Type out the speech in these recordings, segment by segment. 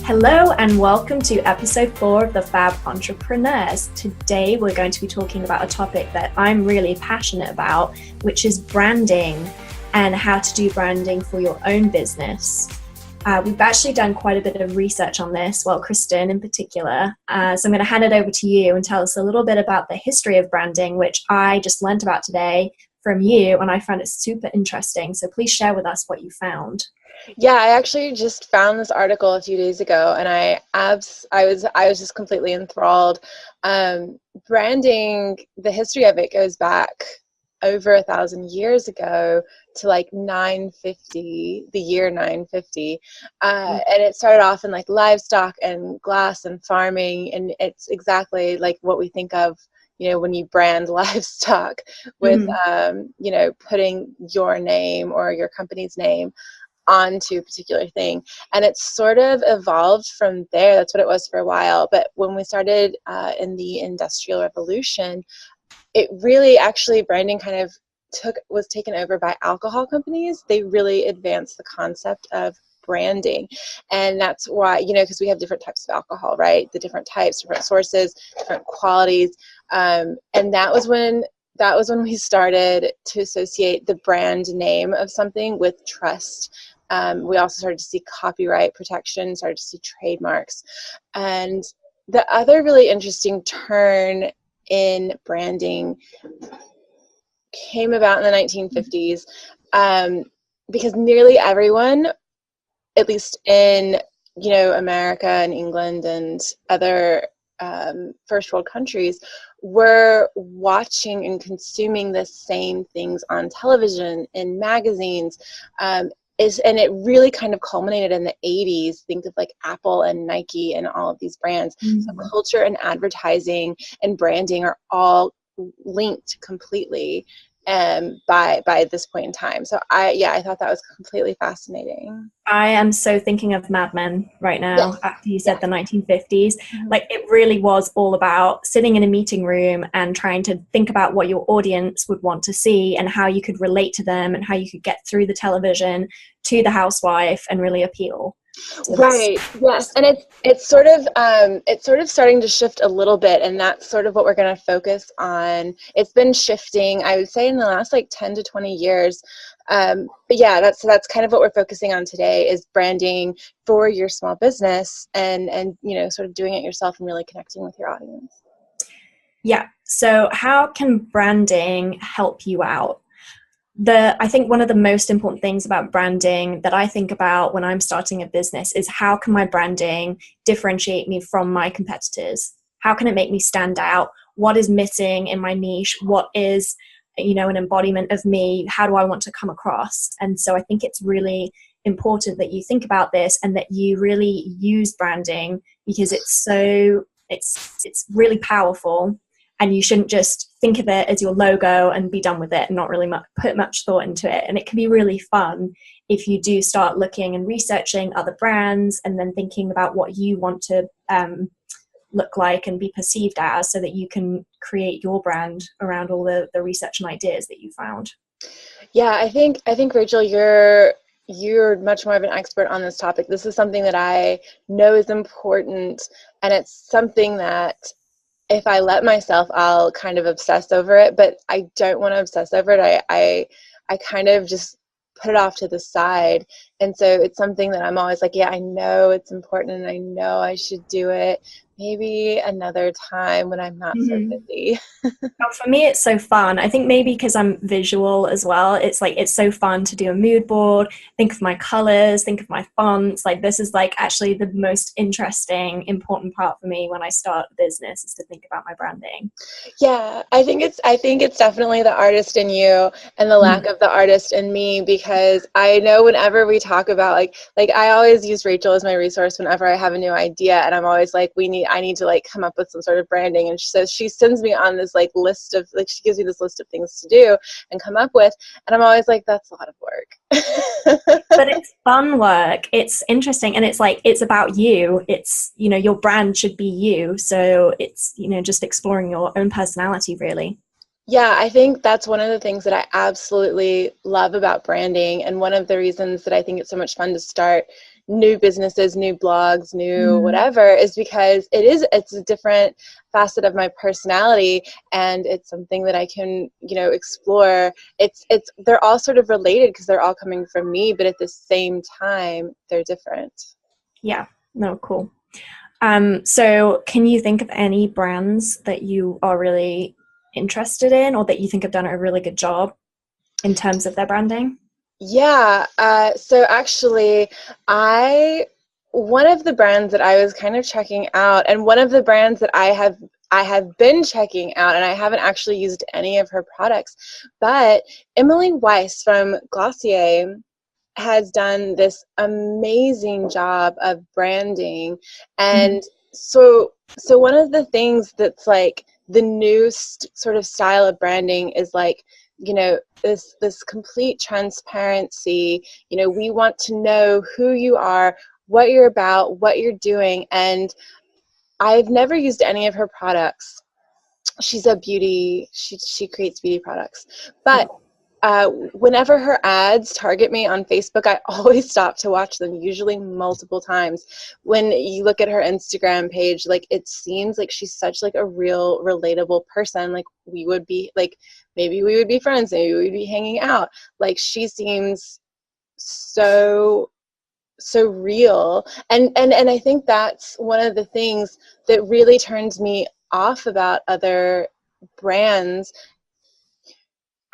Hello and welcome to episode 4 of the FAB Entrepreneurs. Today we're going to be talking about a topic that I'm really passionate about, which is branding and how to do branding for your own business. We've actually done quite a bit of research on this, well, Kristen in particular. So I'm going to hand it over to you and tell us a little bit about the history of branding, which I just learned about today from you, and I found it super interesting. So please share with us what you found. Yeah, I actually just found this article a few days ago, and I was just completely enthralled. Branding, the history of it goes back over 1,000 years ago to like 950, the year 950, and it started off in like livestock and glass and farming, and it's exactly like what we think of, you know, when you brand livestock with, putting your name or your company's name onto a particular thing. And it's sort of evolved from there. That's what it was for a while. But when we started in the Industrial Revolution, it really actually branding kind of was taken over by alcohol companies. They really advanced the concept of branding. And that's why, because we have different types of alcohol, right? The different types, different sources, different qualities. And that was when we started to associate the brand name of something with trust. We also started to see copyright protection, started to see trademarks. And the other really interesting turn in branding came about in the 1950s, because nearly everyone, at least in America and England and other first world countries, were watching and consuming the same things on television, in magazines, and it really kind of culminated in the 80s. Think of like Apple and Nike and all of these brands. So culture and advertising and branding are all linked completely by this point in time. So I thought that was completely fascinating. I am so thinking of Mad Men right now, after you said the 1950s. Like, it really was all about sitting in a meeting room and trying to think about what your audience would want to see and how you could relate to them and how you could get through the television to the housewife and really appeal. So right. Yes. And it's sort of starting to shift a little bit, and that's sort of what we're going to focus on. It's been shifting, I would say, in the last like 10 to 20 years. But yeah, that's kind of what we're focusing on today, is branding for your small business and sort of doing it yourself and really connecting with your audience. Yeah. So how can branding help you out? I think one of the most important things about branding that I think about when I'm starting a business is, how can my branding differentiate me from my competitors? How can it make me stand out? What is missing in my niche? What is, an embodiment of me? How do I want to come across? And so I think it's really important that you think about this and that you really use branding, because it's really powerful. And you shouldn't just think of it as your logo and be done with it and not really put much thought into it. And it can be really fun if you do start looking and researching other brands and then thinking about what you want to look like and be perceived as, so that you can create your brand around all the research and ideas that you found. Yeah, I think Rachel, you're much more of an expert on this topic. This is something that I know is important, and it's something that if I let myself, I'll kind of obsess over it, but I don't want to obsess over it. I kind of just put it off to the side. And so it's something that I'm always like, yeah, I know it's important and I know I should do it. Maybe another time when I'm not so busy. Well, for me, it's so fun. I think maybe because I'm visual as well, it's so fun to do a mood board, think of my colors, think of my fonts. Like, this is like actually the most interesting, important part for me when I start a business, is to think about my branding. Yeah, I think it's definitely the artist in you and the lack of the artist in me, because I know whenever we talk about like I always use Rachel as my resource whenever I have a new idea, and I'm always like, I need to like come up with some sort of branding, and she sends me on this like list of, like, she gives me this list of things to do and come up with, and I'm always like, that's a lot of work. But it's fun work. It's interesting, and it's like, it's about you. It's, your brand should be you. So it's, just exploring your own personality, really. Yeah, I think that's one of the things that I absolutely love about branding, and one of the reasons that I think it's so much fun to start new businesses, new blogs, new whatever, is because it's a different facet of my personality, and it's something that I can, explore. They're all sort of related because they're all coming from me, but at the same time, they're different. Yeah, no, cool. So can you think of any brands that you are really interested in or that you think have done a really good job in terms of their branding? Yeah. So actually, one of the brands that I was kind of checking out, and one of the brands that I have been checking out, and I haven't actually used any of her products, but Emily Weiss from Glossier has done this amazing job of branding. And so one of the things that's like the new sort of style of branding is like, this complete transparency. We want to know who you are, what you're about, what you're doing. And I've never used any of her products. She's a beauty, she creates beauty products, but whenever her ads target me on Facebook, I always stop to watch them, usually multiple times. When you look at her Instagram page, like, it seems like she's such like a real relatable person. Like, we would be like, maybe we would be friends, maybe we would be hanging out. Like, she seems so real. And I think that's one of the things that really turns me off about other brands.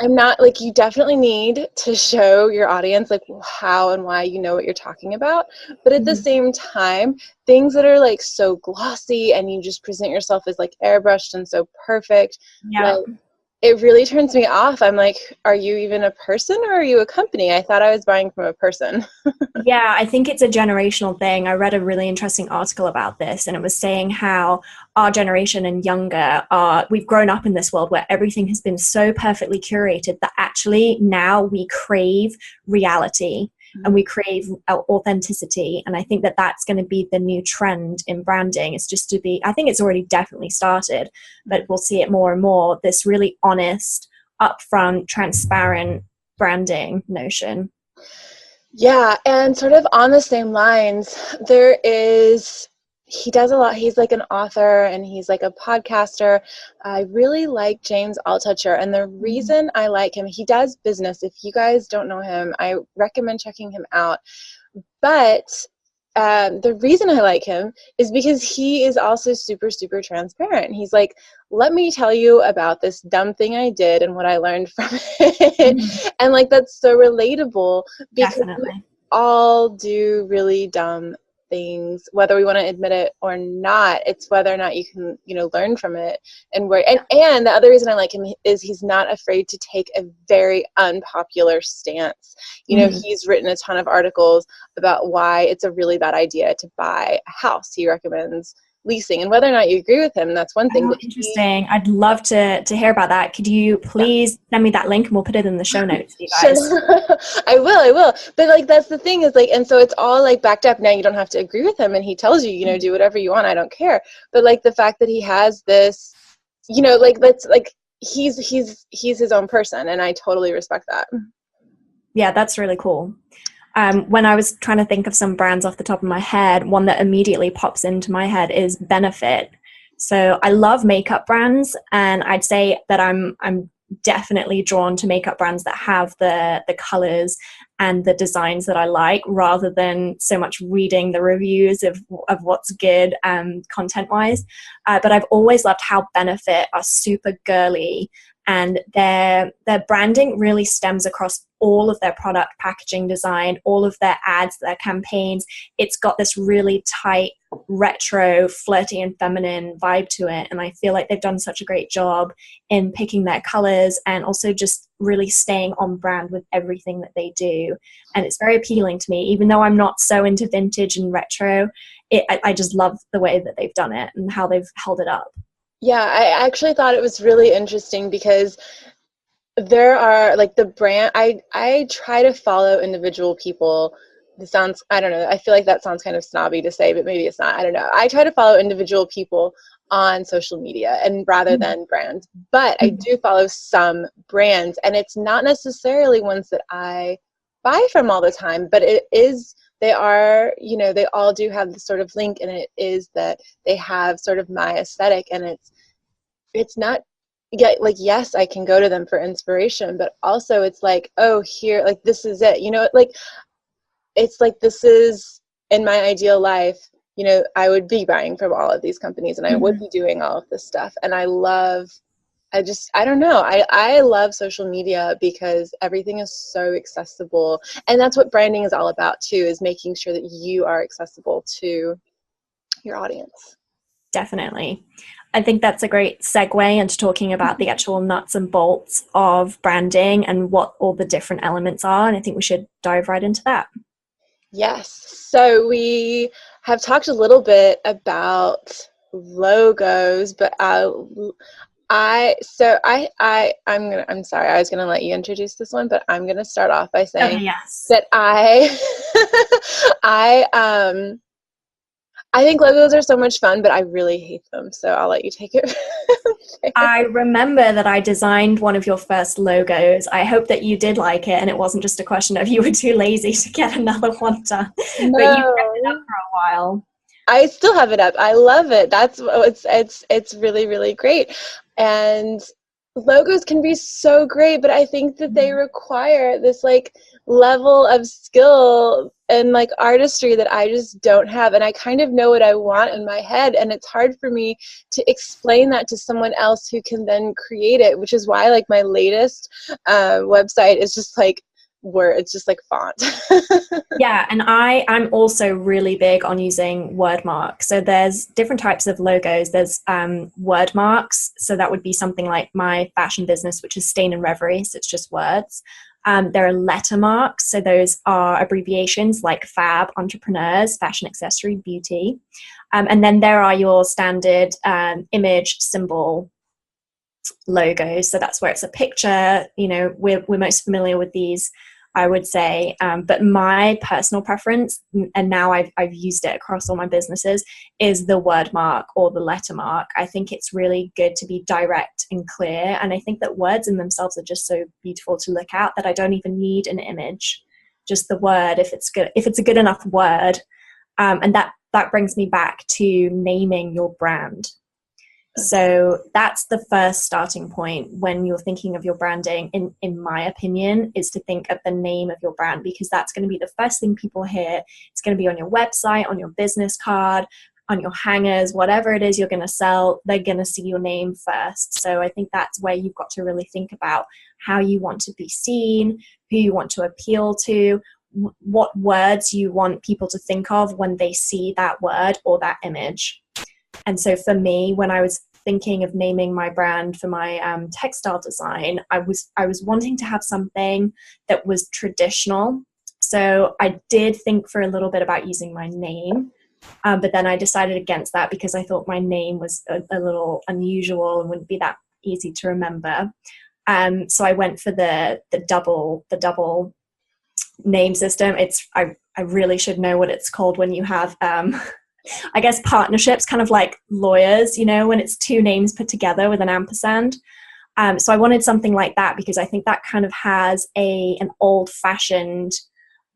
I'm not like, you definitely need to show your audience like how and why you know what you're talking about, but at the same time, things that are like so glossy and you just present yourself as like airbrushed and so perfect, like, it really turns me off. I'm like, are you even a person or are you a company? I thought I was buying from a person. Yeah, I think it's a generational thing. I read a really interesting article about this, and it was saying how our generation and younger we've grown up in this world where everything has been so perfectly curated that actually now we crave reality and we crave authenticity. And I think that that's going to be the new trend in branding. It's just to be, I think it's already definitely started, but we'll see it more and more, this really honest, upfront, transparent branding notion. Yeah, and sort of on the same lines, he does a lot. He's like an author and he's like a podcaster. I really like James Altucher, and the reason I like him, he does business. If you guys don't know him, I recommend checking him out. But the reason I like him is because he is also super, super transparent. He's like, let me tell you about this dumb thing I did and what I learned from it. And like, that's so relatable because Definitely. we all do really dumb things, whether we want to admit it or not. It's whether or not you can, learn from it and where. And the other reason I like him is he's not afraid to take a very unpopular stance. He's written a ton of articles about why it's a really bad idea to buy a house. He recommends leasing, and whether or not you agree with him, that's one thing. Oh, interesting. I'd love to hear about that. Could you please send me that link and we'll put it in the show notes for you guys? Sure. I will. But like, that's the thing is like, and so it's all like backed up. Now you don't have to agree with him, and he tells you, do whatever you want. I don't care. But like the fact that he has this, like, that's like, he's his own person, and I totally respect that. Yeah, that's really cool. When I was trying to think of some brands off the top of my head, one that immediately pops into my head is Benefit. So I love makeup brands, and I'd say that I'm definitely drawn to makeup brands that have the colors and the designs that I like, rather than so much reading the reviews of what's good content wise. But I've always loved how Benefit are super girly, and their branding really stems across all of their product packaging design, all of their ads, their campaigns. It's got this really tight, retro, flirty and feminine vibe to it. And I feel like they've done such a great job in picking their colors and also just really staying on brand with everything that they do. And it's very appealing to me, even though I'm not so into vintage and retro. I just love the way that they've done it and how they've held it up. Yeah, I actually thought it was really interesting because there are like the brand, I try to follow individual people. This sounds, I don't know, I feel like that sounds kind of snobby to say, but maybe it's not. I don't know. I try to follow individual people on social media and rather than brands, but I do follow some brands, and it's not necessarily ones that I buy from all the time, but it is they are, you know, they all do have this sort of link, and it is that they have sort of my aesthetic, and it's not, yeah, like, yes, I can go to them for inspiration, but also it's like, oh, here, like, this is it, you know, like, it's like, this is, in my ideal life, you know, I would be buying from all of these companies, and I would be doing all of this stuff. And I don't know. I love social media because everything is so accessible. And that's what branding is all about too, is making sure that you are accessible to your audience. Definitely. I think that's a great segue into talking about the actual nuts and bolts of branding and what all the different elements are. And I think we should dive right into that. Yes. So we have talked a little bit about logos, but I'm sorry, I was gonna let you introduce this one, but I'm gonna start off by saying Okay, yes. that I think logos are so much fun, but I really hate them. So I'll let you take it. I remember that I designed one of your first logos. I hope that you did like it and it wasn't just a question of you were too lazy to get another one done. No. But you kept it up for a while. I still have it up. I love it. It's really, really great. And logos can be so great, but I think that they require this like level of skill and like artistry that I just don't have. And I kind of know what I want in my head, and it's hard for me to explain that to someone else who can then create it, which is why like my latest website is just like it's just like font. Yeah, and I'm also really big on using word marks. So there's different types of logos. There's word marks. So that would be something like my fashion business, which is Stain and Reverie. So it's just words. There are letter marks. So those are abbreviations like FAB, entrepreneurs, fashion, accessory, beauty. And then there are your standard image, symbol, logos. So that's where it's a picture. You know, we're most familiar with these, I would say. But my personal preference, and now I've used it across all my businesses, is the word mark or the letter mark. I think it's really good to be direct and clear. And I think that words in themselves are just so beautiful to look at that I don't even need an image, just the word, if it's good, if it's a good enough word. And that brings me back to naming your brand. So that's the first starting point when you're thinking of your branding, in my opinion, is to think of the name of your brand, because that's going to be the first thing people hear. It's going to be on your website, on your business card, on your hangers, whatever it is you're going to sell, they're going to see your name first. So I think that's where you've got to really think about how you want to be seen, who you want to appeal to, what words you want people to think of when they see that word or that image. And so for me, when I was thinking of naming my brand for my textile design, I was wanting to have something that was traditional. So I did think for a little bit about using my name, but then I decided against that because I thought my name was a little unusual and wouldn't be that easy to remember. So I went for the double name system. I really should know what it's called when you have I guess partnerships, kind of like lawyers, you know, when it's two names put together with an ampersand. So I wanted something like that because I think that kind of has an old-fashioned,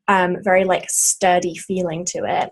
very like sturdy feeling to it.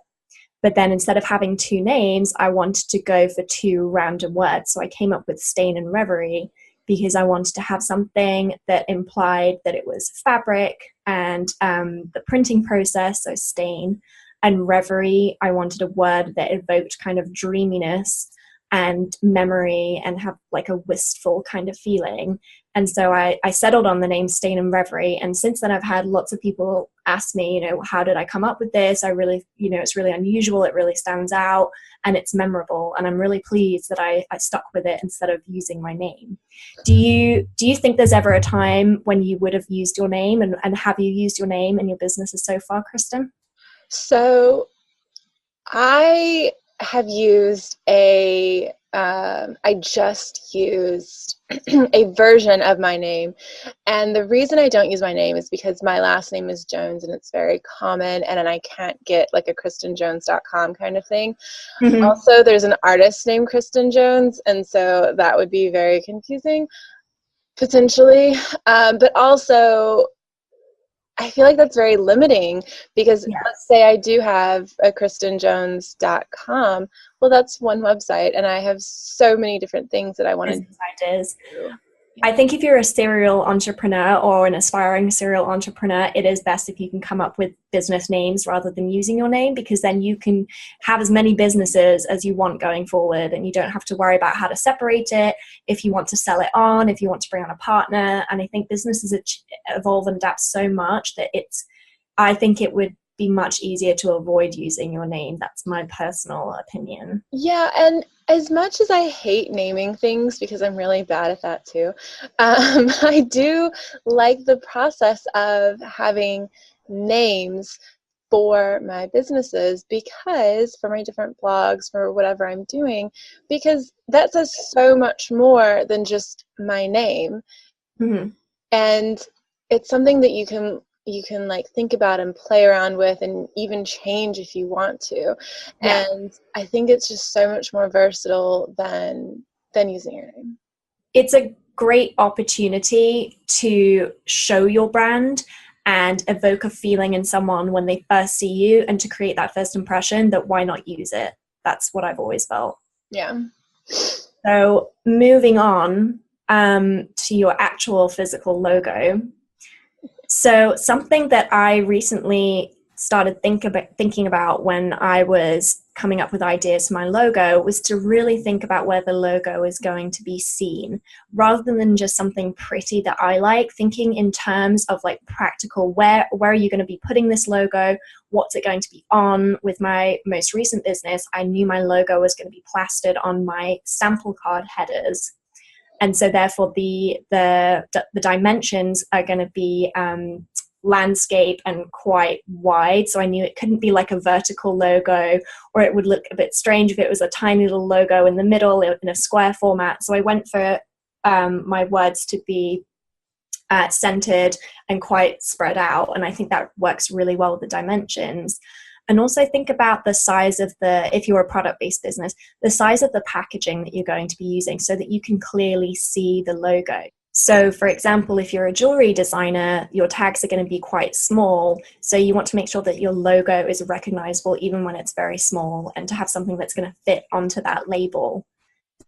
But then instead of having two names, I wanted to go for two random words. So I came up with Stain and Reverie because I wanted to have something that implied that it was fabric and the printing process, so stain. And reverie, I wanted a word that evoked kind of dreaminess and memory and have like a wistful kind of feeling. And so I settled on the name Stain and Reverie. And since then I've had lots of people ask me, you know, how did I come up with this? I really, you know, it's really unusual. It really stands out and it's memorable. And I'm really pleased that I stuck with it instead of using my name. Do you think there's ever a time when you would have used your name, and have you used your name in your businesses so far, Kristen? So I have used I just used a version of my name. And the reason I don't use my name is because my last name is Jones and it's very common, and then I can't get like a KristenJones.com kind of thing. Mm-hmm. Also, there's an artist named Kristen Jones, and so that would be very confusing, potentially. But also, I feel like that's very limiting because Yeah. let's say I do have a kristenjones.com. Well, that's one website and I have so many different things that I want to Business ideas. do. I think if you're a serial entrepreneur or an aspiring serial entrepreneur, it is best if you can come up with business names rather than using your name, because then you can have as many businesses as you want going forward and you don't have to worry about how to separate it, if you want to sell it on, if you want to bring on a partner. And I think businesses evolve and adapt so much that I think it would be much easier to avoid using your name. That's my personal opinion. Yeah, and as much as I hate naming things because I'm really bad at that too, I do like the process of having names for my businesses, because for my different blogs, for whatever I'm doing, because that says so much more than just my name. Mm-hmm. And it's something that you can like think about and play around with and even change if you want to. Yeah. And I think it's just so much more versatile than using your name. It's a great opportunity to show your brand and evoke a feeling in someone when they first see you, and to create that first impression that why not use it. That's what I've always felt. Yeah. So moving on to your actual physical logo. So something that I recently started thinking about when I was coming up with ideas for my logo was to really think about where the logo is going to be seen, rather than just something pretty that I like. Thinking in terms of like practical, where are you going to be putting this logo? What's it going to be on? With my most recent business, I knew my logo was going to be plastered on my sample card headers. And so therefore the dimensions are going to be landscape and quite wide. So I knew it couldn't be like a vertical logo, or it would look a bit strange if it was a tiny little logo in the middle in a square format. So I went for my words to be centered and quite spread out. And I think that works really well with the dimensions. And also think about the size of if you're a product-based business, the size of the packaging that you're going to be using so that you can clearly see the logo. So for example, if you're a jewelry designer, your tags are going to be quite small. So you want to make sure that your logo is recognizable even when it's very small, and to have something that's going to fit onto that label.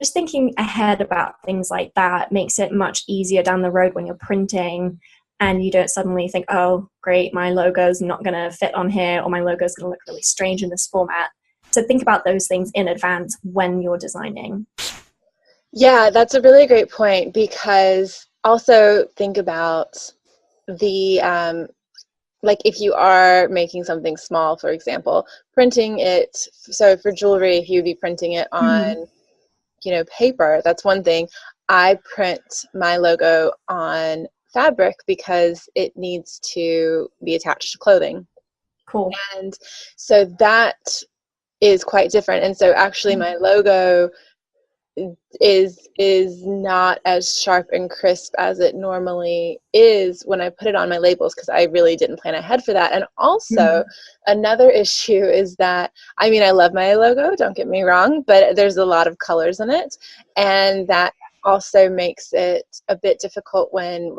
Just thinking ahead about things like that makes it much easier down the road when you're printing, and you don't suddenly think, oh, great, my logo's not going to fit on here, or my logo's going to look really strange in this format. So think about those things in advance when you're designing. Yeah, that's a really great point, because also think about the like if you are making something small, for example, printing it. So for jewelry, if you'd be printing it on paper, that's one thing. I print my logo on fabric because it needs to be attached to clothing. Cool. And so that is quite different. And so actually my logo is not as sharp and crisp as it normally is when I put it on my labels, because I really didn't plan ahead for that. And also another issue is that, I mean, I love my logo, don't get me wrong, but there's a lot of colors in it, and that also makes it a bit difficult when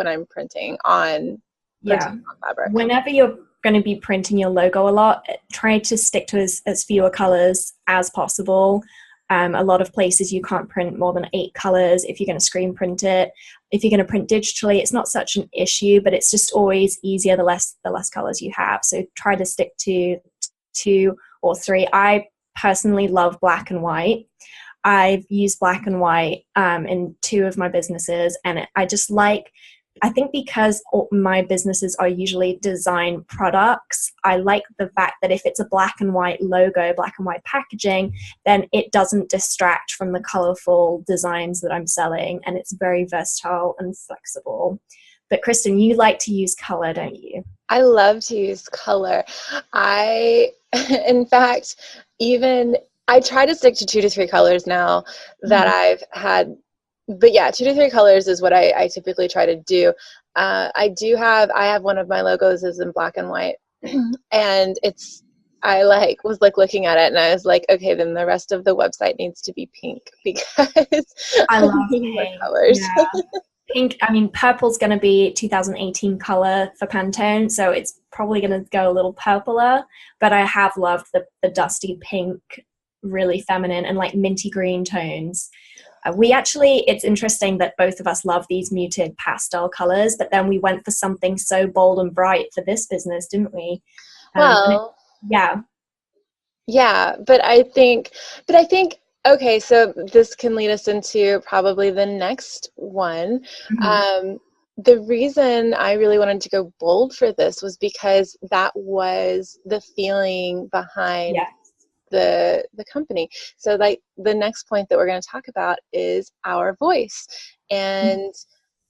I'm printing on fabric. Whenever you're going to be printing your logo a lot, try to stick to as fewer colors as possible. A lot of places you can't print more than 8 colors if you're going to screen print it. If you're going to print digitally, it's not such an issue, but it's just always easier the less colors you have. So try to stick to 2 or 3. I personally love black and white. I've used black and white in 2 of my businesses, and I think because my businesses are usually design products, I like the fact that if it's a black and white logo, black and white packaging, then it doesn't distract from the colorful designs that I'm selling, and it's very versatile and flexible. But Kristen, you like to use color, don't you? I love to use color. In fact, I try to stick to 2 to 3 colors now that I've had. But yeah, 2 to 3 colors is what I typically try to do. I have one of my logos is in black and white, and I was looking at it and I was like, okay, then the rest of the website needs to be pink, because I love more pink. colors. Yeah. Pink, I mean, purple's going to be 2018 color for Pantone, so it's probably going to go a little purpler, but I have loved the dusty pink, really feminine and like minty green tones. It's interesting that both of us love these muted pastel colors, but then we went for something so bold and bright for this business, didn't we? Well, Yeah. yeah, but I think, okay, so this can lead us into probably the next one. Mm-hmm. The reason I really wanted to go bold for this was because that was the feeling behind Yeah. the company. So like the next point that we're going to talk about is our voice. And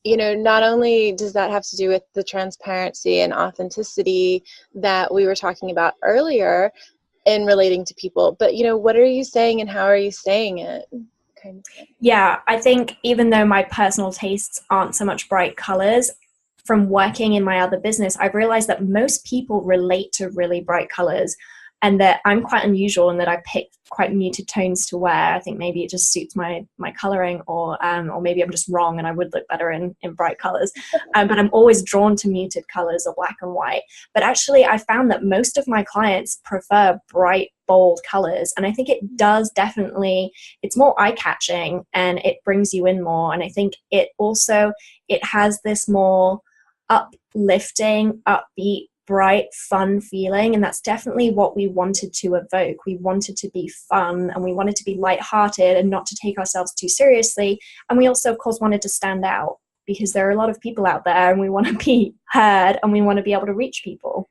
not only does that have to do with the transparency and authenticity that we were talking about earlier in relating to people, but what are you saying and how are you saying it, kind of thing. Yeah, I think even though my personal tastes aren't so much bright colors, from working in my other business, I've realized that most people relate to really bright colors, and that I'm quite unusual in that I pick quite muted tones to wear. I think maybe it just suits my coloring, or maybe I'm just wrong and I would look better in bright colors. But I'm always drawn to muted colors or black and white. But actually, I found that most of my clients prefer bright, bold colors, and I think it does definitely. It's more eye-catching and it brings you in more. And I think it has this more uplifting, upbeat, bright, fun feeling, and that's definitely what we wanted to evoke. We wanted to be fun, and we wanted to be lighthearted and not to take ourselves too seriously. And we also, of course, wanted to stand out, because there are a lot of people out there and we want to be heard and we want to be able to reach people.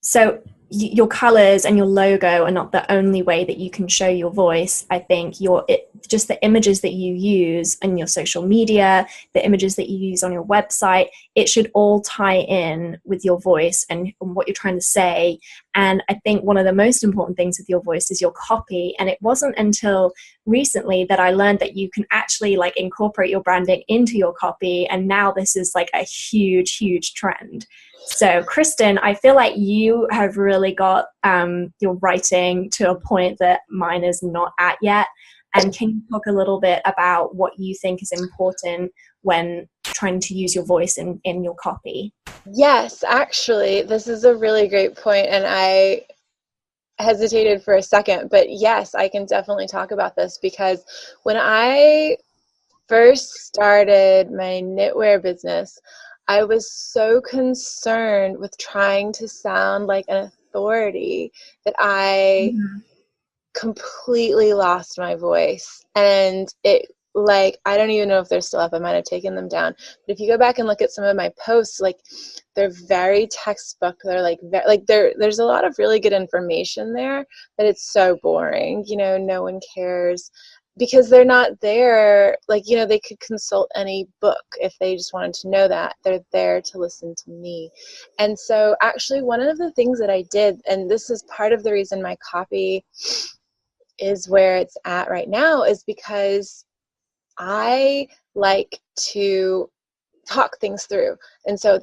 So your colors and your logo are not the only way that you can show your voice. I think just the images that you use on your social media, the images that you use on your website, it should all tie in with your voice and what you're trying to say. And I think one of the most important things with your voice is your copy. And it wasn't until recently that I learned that you can actually like incorporate your branding into your copy. And now this is like a huge, huge trend. So, Kristen, I feel like you have really got your writing to a point that mine is not at yet. And can you talk a little bit about what you think is important when trying to use your voice in your copy? Yes, actually, this is a really great point, and I hesitated for a second, but yes, I can definitely talk about this, because when I first started my knitwear business, I was so concerned with trying to sound like an authority that I completely lost my voice. And I don't even know if they're still up. I might have taken them down. But if you go back and look at some of my posts, like they're very textbook. They're there's a lot of really good information there, but it's so boring. No one cares, because they're not there. They could consult any book if they just wanted to know that. They're there to listen to me. And so actually one of the things that I did, and this is part of the reason my copy is where it's at right now, is because I like to talk things through. And so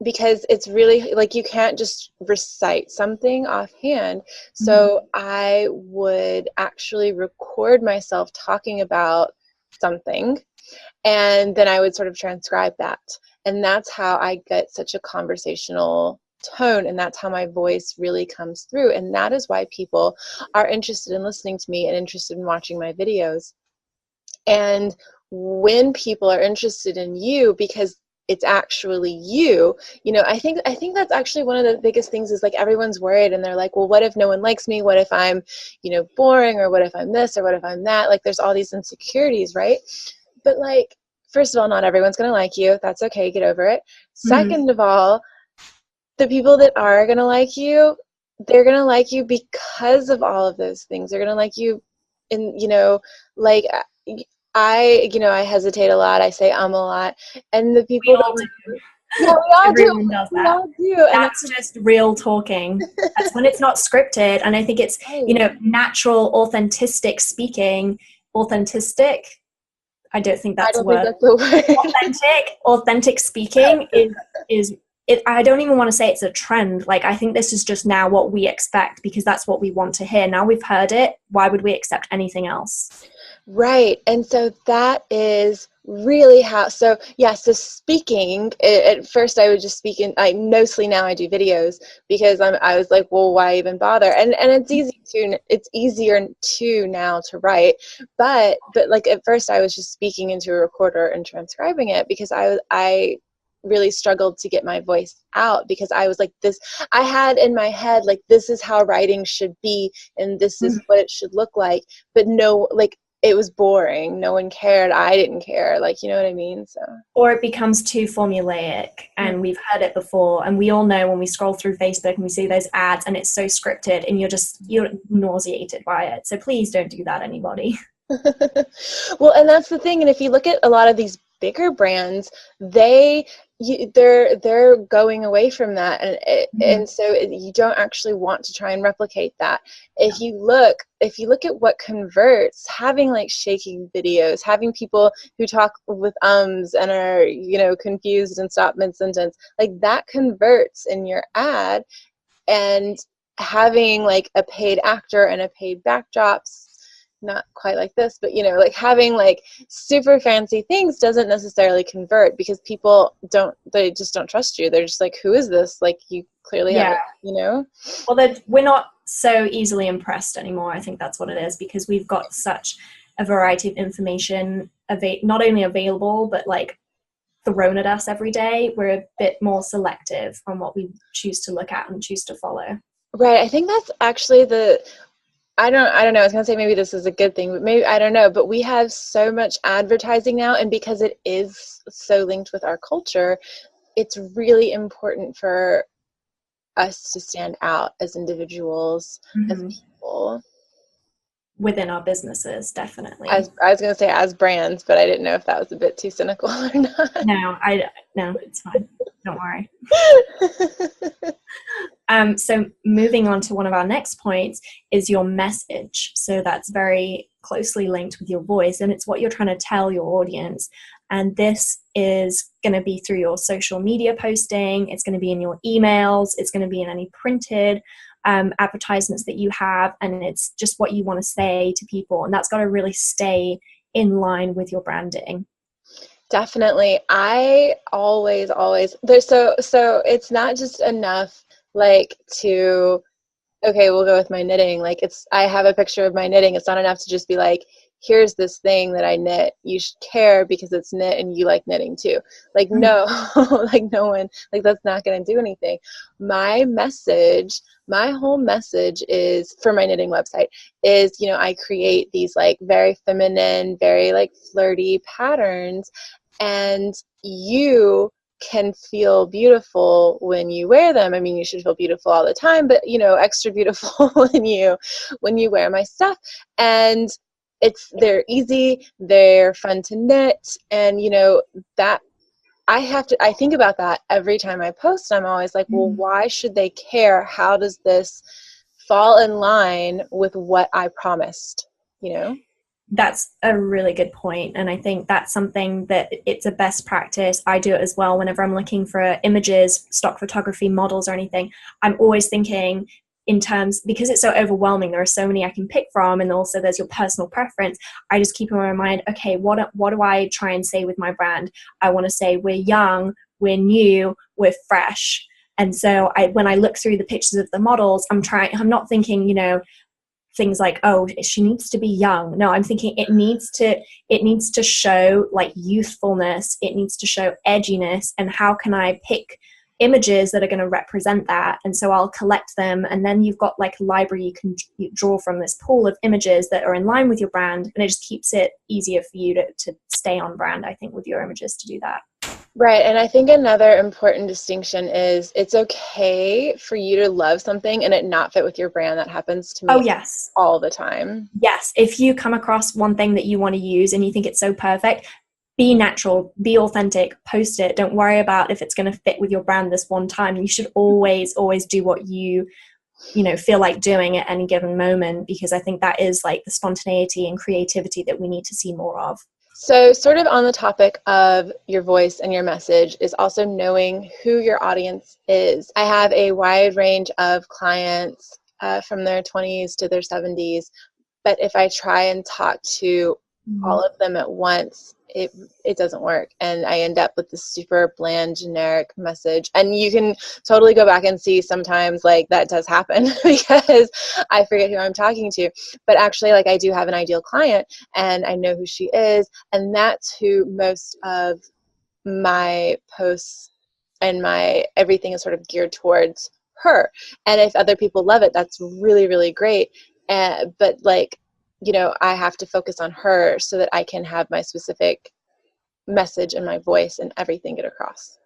because it's really like you can't just recite something offhand. So I would actually record myself talking about something, and then I would sort of transcribe that. And that's how I get such a conversational tone, and that's how my voice really comes through. And that is why people are interested in listening to me and interested in watching my videos. And when people are interested in you because it's actually you, I think that's actually one of the biggest things, is like everyone's worried and they're like, well, what if no one likes me? What if I'm, boring? Or what if I'm this? Or what if I'm that? Like there's all these insecurities, right? But like, first of all, not everyone's going to like you. That's okay. Get over it. Second of all, the people that are going to like you, they're going to like you because of all of those things. They're going to like you in, like I hesitate a lot. I say a lot. And the people that do. Yeah, we all Everyone do. does We that. all do. That's just real talking. That's when it's not scripted. And I think it's, natural, authentic speaking. Authentic. I don't think that's a word. I don't think that's the word. Authentic speaking is it. I don't even want to say it's a trend. Like, I think this is just now what we expect, because that's what we want to hear. Now we've heard it. Why would we accept anything else? Right. And so that is really how, so yeah, so speaking, at first I would just speak in, I mostly now I do videos because I was like, well, why even bother? And it's easier to now to write, but like at first I was just speaking into a recorder and transcribing it because I really struggled to get my voice out because I was like this, I had in my head like this is how writing should be and this is what it should look like, but no, like it was boring. No one cared. I didn't care. Like, you know what I mean? So. Or it becomes too formulaic, and we've heard it before, and we all know when we scroll through Facebook and we see those ads and it's so scripted and you're nauseated by it. So please don't do that, anybody. Well, and that's the thing. And if you look at a lot of these bigger brands, they're going away from that, and so you don't actually want to try and replicate that. If you look at what converts, having like shaking videos, having people who talk with ums and are, you know, confused and stop mid-sentence, like that converts in your ad. And having like a paid actor and a paid backdrops, not quite like this, but you know, like having like super fancy things doesn't necessarily convert because they just don't trust you. They're just like, who is this? Like, you clearly haven't, you know? Well, we're not so easily impressed anymore. I think that's what it is, because we've got such a variety of information not only available, but like thrown at us every day. We're a bit more selective on what we choose to look at and choose to follow. Right. I think that's actually I don't know. I was going to say maybe this is a good thing, but maybe, I don't know. But we have so much advertising now, and because it is so linked with our culture, it's really important for us to stand out as individuals, as people. Within our businesses, definitely. I was going to say as brands, but I didn't know if that was a bit too cynical or not. No, it's fine. Don't worry. So moving on to one of our next points is your message. So that's very closely linked with your voice, and it's what you're trying to tell your audience. And this is going to be through your social media posting. It's going to be in your emails. It's going to be in any printed advertisements that you have. And it's just what you want to say to people. And that's got to really stay in line with your branding. Definitely. I always so it's not just enough like to, okay, we'll go with my knitting. Like I have a picture of my knitting. It's not enough to just be like, here's this thing that I knit. You should care because it's knit and you like knitting too. Like, no, like no one, like that's not going to do anything. My whole message is for my knitting website is, you know, I create these like very feminine, very like flirty patterns, and you can feel beautiful when you wear them. I mean, you should feel beautiful all the time, but you know, extra beautiful when you wear my stuff. And they're easy, they're fun to knit, and you know that I think about that every time I post. I'm always like, well, why should they care? How does this fall in line with what I promised, you know? That's a really good point. And I think that's something that it's a best practice. I do it as well. Whenever I'm looking for images, stock photography, models, or anything, I'm always thinking in terms, because it's so overwhelming, there are so many I can pick from, and also there's your personal preference. I just keep in my mind, okay, what do I try and say with my brand? I want to say we're young, we're new, we're fresh. And so when I look through the pictures of the models, I'm not thinking, you know, things like, oh, she needs to be young. No, I'm thinking it needs to show like youthfulness. It needs to show edginess. And how can I pick images that are going to represent that? And so I'll collect them, and then you've got like a library you can draw from this pool of images that are in line with your brand, and it just keeps it easier for you to stay on brand, I think, with your images to do that. Right. And I think another important distinction is it's okay for you to love something and it not fit with your brand. That happens to me all the time. Yes. If you come across one thing that you want to use and you think it's so perfect, be natural, be authentic, post it. Don't worry about if it's going to fit with your brand this one time. You should always do what you feel like doing at any given moment, because I think that is like the spontaneity and creativity that we need to see more of. So sort of on the topic of your voice and your message is also knowing who your audience is. I have a wide range of clients from their 20s to their 70s, but if I try and talk to Mm. all of them at once, it doesn't work, and I end up with this super bland generic message. And you can totally go back and see sometimes like that does happen because I forget who I'm talking to, but actually like I do have an ideal client and I know who she is, and that's who most of my posts and my everything is sort of geared towards her. And if other people love it, that's really, really great. But like, I have to focus on her so that I can have my specific message and my voice and everything get across.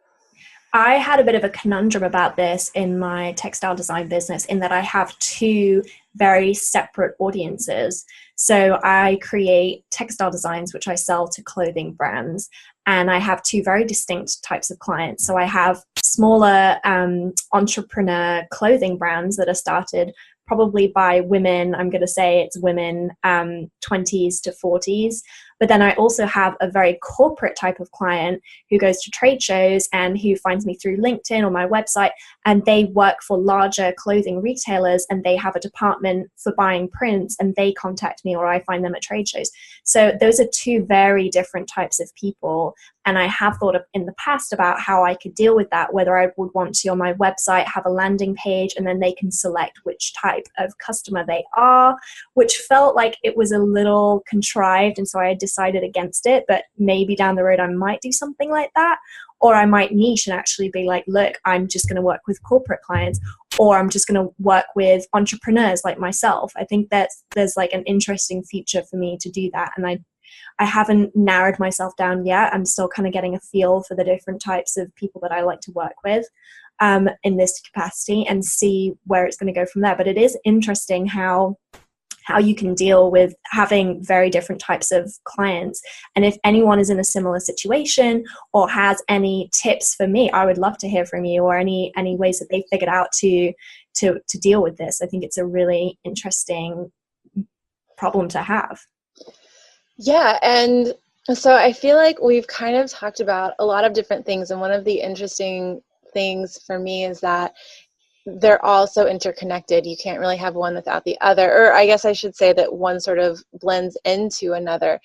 I had a bit of a conundrum about this in my textile design business, in that I have two very separate audiences. So I create textile designs, which I sell to clothing brands, and I have two very distinct types of clients. So I have smaller entrepreneur clothing brands that are started probably by women. I'm going to say it's women 20s to 40s. But then I also have a very corporate type of client who goes to trade shows and who finds me through LinkedIn or my website, and they work for larger clothing retailers and they have a department for buying prints and they contact me or I find them at trade shows. So those are two very different types of people. And I have thought in the past about how I could deal with that, whether I would want to on my website have a landing page and then they can select which type of customer they are, which felt like it was a little contrived. And so I decided against it, but maybe down the road I might do something like that. Or I might niche and actually be like, look, I'm just going to work with corporate clients, or I'm just going to work with entrepreneurs like myself. I think that there's like an interesting future for me to do that. And I haven't narrowed myself down yet. I'm still kind of getting a feel for the different types of people that I like to work with in this capacity and see where it's going to go from there. But it is interesting how you can deal with having very different types of clients. And if anyone is in a similar situation or has any tips for me, I would love to hear from you, or any ways that they figured out to deal with this. I think it's a really interesting problem to have. Yeah, and so I feel like we've kind of talked about a lot of different things, and one of the interesting things for me is that they're all so interconnected. You can't really have one without the other, or I guess I should say that one sort of blends into another.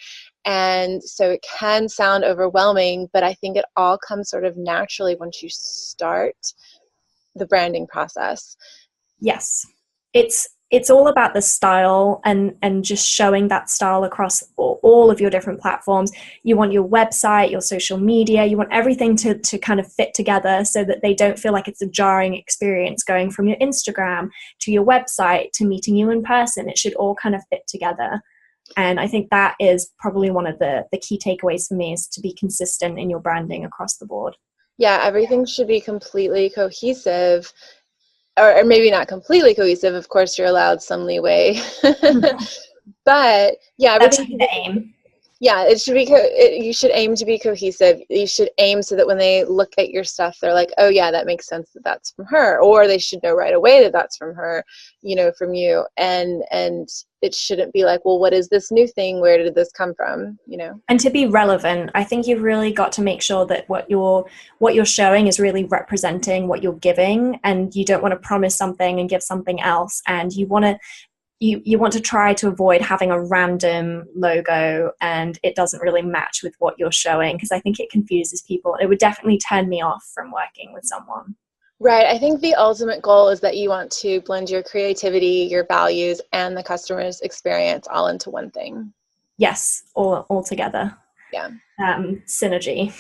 And so it can sound overwhelming, but I think it all comes sort of naturally once you start the branding process. Yes. It's all about the style and just showing that style across all of your different platforms. You want your website, your social media, you want everything to kind of fit together so that they don't feel like it's a jarring experience going from your Instagram to your website to meeting you in person. It should all kind of fit together. And I think that is probably one of the key takeaways for me, is to be consistent in your branding across the board. Yeah, everything should be completely cohesive. Or maybe not completely cohesive. Of course, you're allowed some leeway. But yeah, That's everything. the aim. Yeah, it should be. You should aim to be cohesive. You should aim so that when they look at your stuff, they're like, "Oh yeah, that makes sense that that's from her," or they should know right away that that's from her, from you. And it shouldn't be like, "Well, what is this new thing? Where did this come from?" And to be relevant, I think you've really got to make sure that what you're showing is really representing what you're giving, and you don't want to promise something and give something else, and you want to try to avoid having a random logo and it doesn't really match with what you're showing, because I think it confuses people. It would definitely turn me off from working with someone. Right. I think the ultimate goal is that you want to blend your creativity, your values, and the customer's experience all into one thing. Yes, all together. Yeah. Synergy.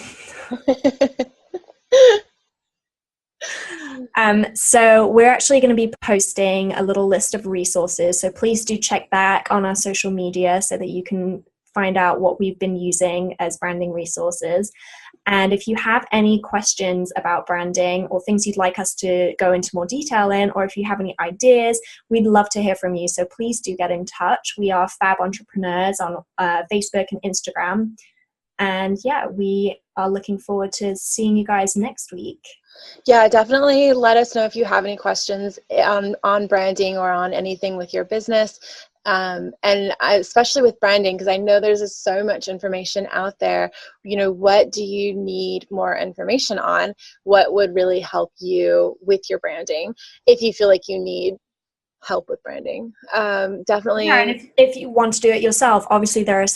So we're actually going to be posting a little list of resources. So please do check back on our social media so that you can find out what we've been using as branding resources. And if you have any questions about branding or things you'd like us to go into more detail in, or if you have any ideas, we'd love to hear from you. So please do get in touch. We are Fab Entrepreneurs on Facebook and Instagram. And yeah, we are looking forward to seeing you guys next week. Yeah, definitely let us know if you have any questions on branding or on anything with your business. Especially with branding, because I know there's so much information out there. What do you need more information on? What would really help you with your branding? If you feel like you need help with branding. Definitely. Yeah, and if you want to do it yourself, obviously there are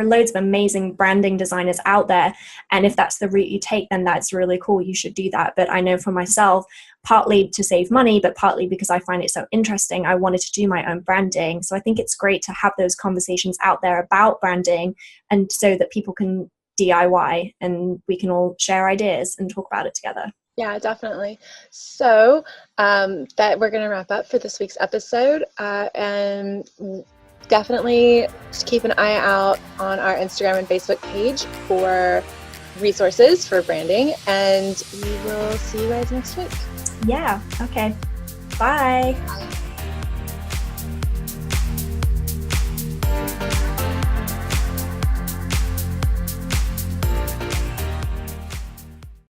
loads of amazing branding designers out there. And if that's the route you take, then that's really cool. You should do that. But I know for myself, partly to save money, but partly because I find it so interesting, I wanted to do my own branding. So I think it's great to have those conversations out there about branding, and so that people can DIY and we can all share ideas and talk about it together. Yeah, definitely. So that we're going to wrap up for this week's episode, and definitely keep an eye out on our Instagram and Facebook page for resources for branding, and we will see you guys next week. Yeah. Okay. Bye. Bye.